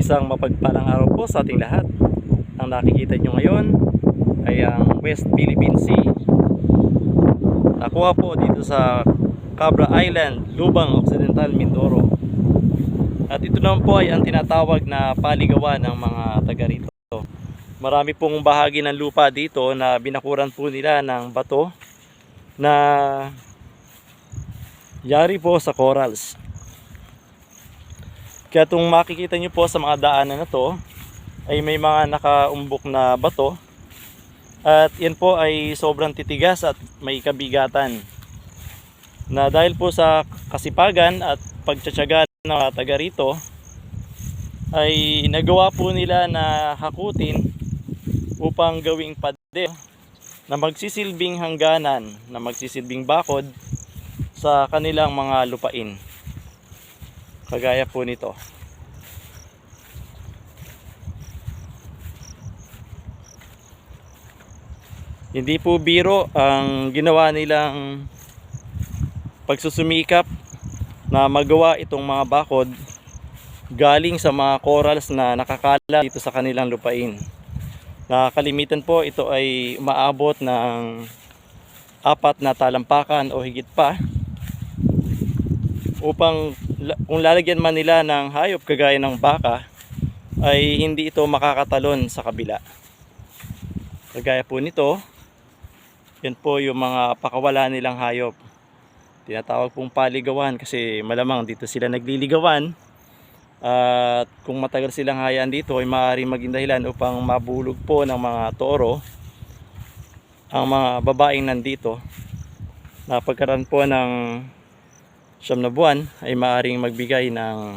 Isang mapagpalang araw po sa ating lahat. Ang nakikita nyo ngayon ay ang West Philippine Sea. Nakuha po dito sa Cabra Island, Lubang Occidental, Mindoro. At ito naman po ay ang tinatawag na paligawan ng mga taga rito. Marami pong bahagi ng lupa dito na binakuran po nila ng bato na yari po sa corals. Kaya itong makikita nyo po sa mga daanan na to ay may mga nakaumbok na bato. At yan po ay sobrang titigas at may kabigatan. Na dahil po sa kasipagan at pagtsatsaga ng mga taga rito ay nagawa po nila na hakutin upang gawing pader na magsisilbing hangganan, na magsisilbing bakod sa kanilang mga lupain. Kagaya po nito. Hindi po biro ang ginawa nilang pagsusumikap na magawa itong mga bakod galing sa mga corals na nakakala dito sa kanilang lupain. Na kalimitan po ito ay umaabot ng 4 na talampakan o higit pa, upang kung lalagyan man nila ng hayop kagaya ng baka ay hindi ito makakatalon sa kabila. Kagaya po nito, yan po yung mga pakawala nilang hayop. Tinatawag pong paligawan kasi malamang dito sila nagliligawan. At kung matagal silang hayaan dito ay maaaring maging dahilan upang mabulog po ng mga toro ang mga babaeng nandito, na pagkaroon po ng 9 na buwan ay maaaring magbigay ng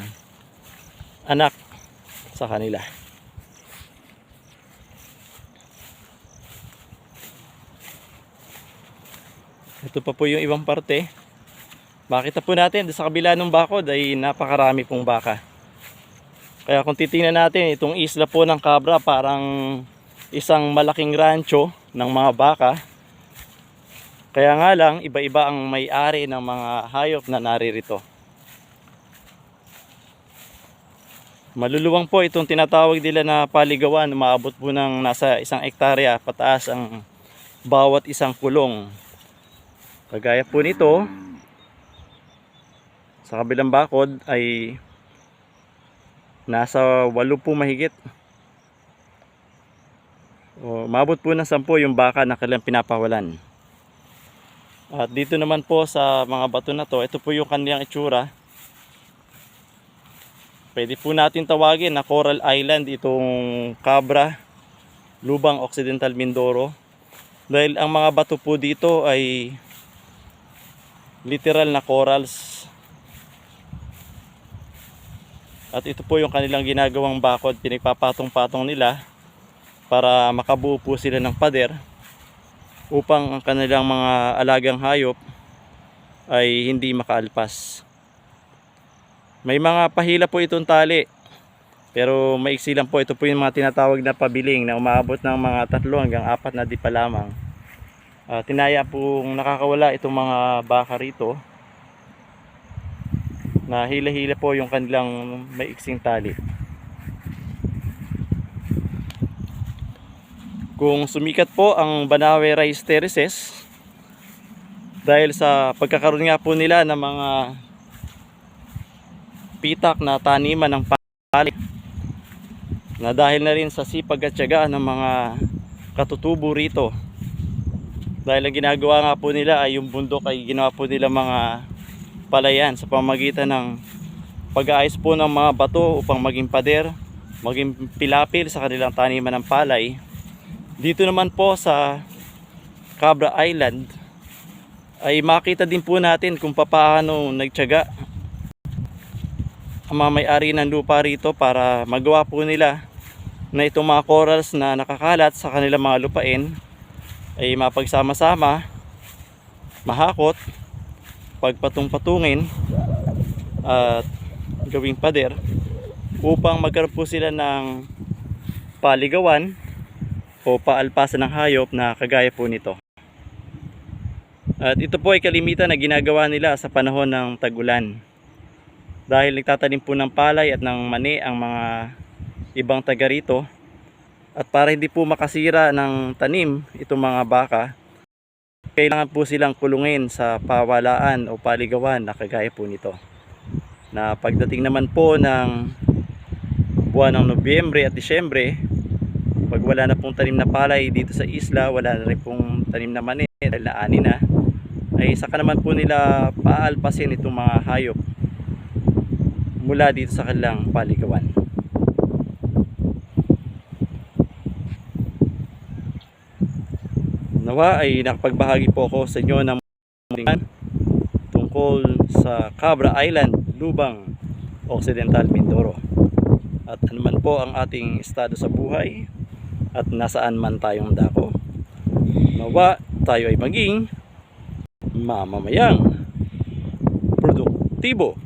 anak sa kanila. Ito pa po yung ibang parte. Makita po natin sa kabila ng bakod ay napakarami pong baka. Kaya kung titingnan natin itong isla po ng Cabra, parang isang malaking rancho ng mga baka. Kaya nga lang, iba-iba ang may-ari ng mga hayop na naririto. Maluluwang po itong tinatawag nila na paligawan. Umaabot po ng nasa 1 hektarya pataas ang bawat isang kulong. Kagaya po nito, sa kabilang bakod ay nasa 8 po mahigit. Umabot po ng 10 yung baka na kanilang pinapawalan. At dito naman po sa mga bato na to, ito po yung kanilang itsura. Pwede po natin tawagin na Coral Island itong Cabra, Lubang Occidental, Mindoro. Dahil ang mga bato po dito ay literal na corals. At ito po yung kanilang ginagawang bakod. Pinagpapatong-patong nila para makabuo po sila ng pader, upang ang kanilang mga alagang hayop ay hindi makaalpas. May mga pahila po itong tali, pero maiksi lang po. Ito po yung mga tinatawag na pabiling na umaabot ng mga 3 hanggang 4 na di pa lamang. Tinaya pong nakakawala itong mga baka rito, na hila-hila po yung kanilang maiksing tali. Kung sumikat po ang Banawe Rice Terraces dahil sa pagkakaroon nga po nila ng mga pitak na taniman ng palay, na dahil na rin sa sipag at tiyaga ng mga katutubo rito, dahil ang ginagawa nga po nila ay yung bundok ay ginawa po nila mga palayan sa pamamagitan ng pag-aayos po ng mga bato upang maging pader, maging pilapil sa kanilang taniman ng palay. Dito naman po sa Cabra Island ay makita din po natin kung paano nagtiyaga ang mga may-ari ng lupa rito para magawa po nila na itong mga corals na nakakalat sa kanilang mga lupain ay mapagsama-sama, mahakot, pagpatong-patungin at gawing pader, upang magkaroon po sila ng paligawan o paalpasan ng hayop na kagaya po nito. At ito po ay kalimitan na ginagawa nila sa panahon ng tag-ulan. Dahil nagtatanim po ng palay at ng mani ang mga ibang taga rito. At para hindi po makasira ng tanim itong mga baka, kailangan po silang kulungin sa pawalaan o paligawan na kagaya po nito. Na pagdating naman po ng buwan ng Nobyembre at Disyembre, pag wala na pong tanim na palay dito sa isla, wala na rin pong tanim na mani dahil naani na, ay saka naman po nila paalpasin itong mga hayop mula dito sa kanilang paligawan. Nawa ay nakapagbahagi po ako sa inyo ng tungkol sa Cabra Island, Lubang, Occidental Mindoro. At ano man po ang ating estado sa buhay at nasaan man tayong dako, nawa tayo ay maging mamamayang produktibo.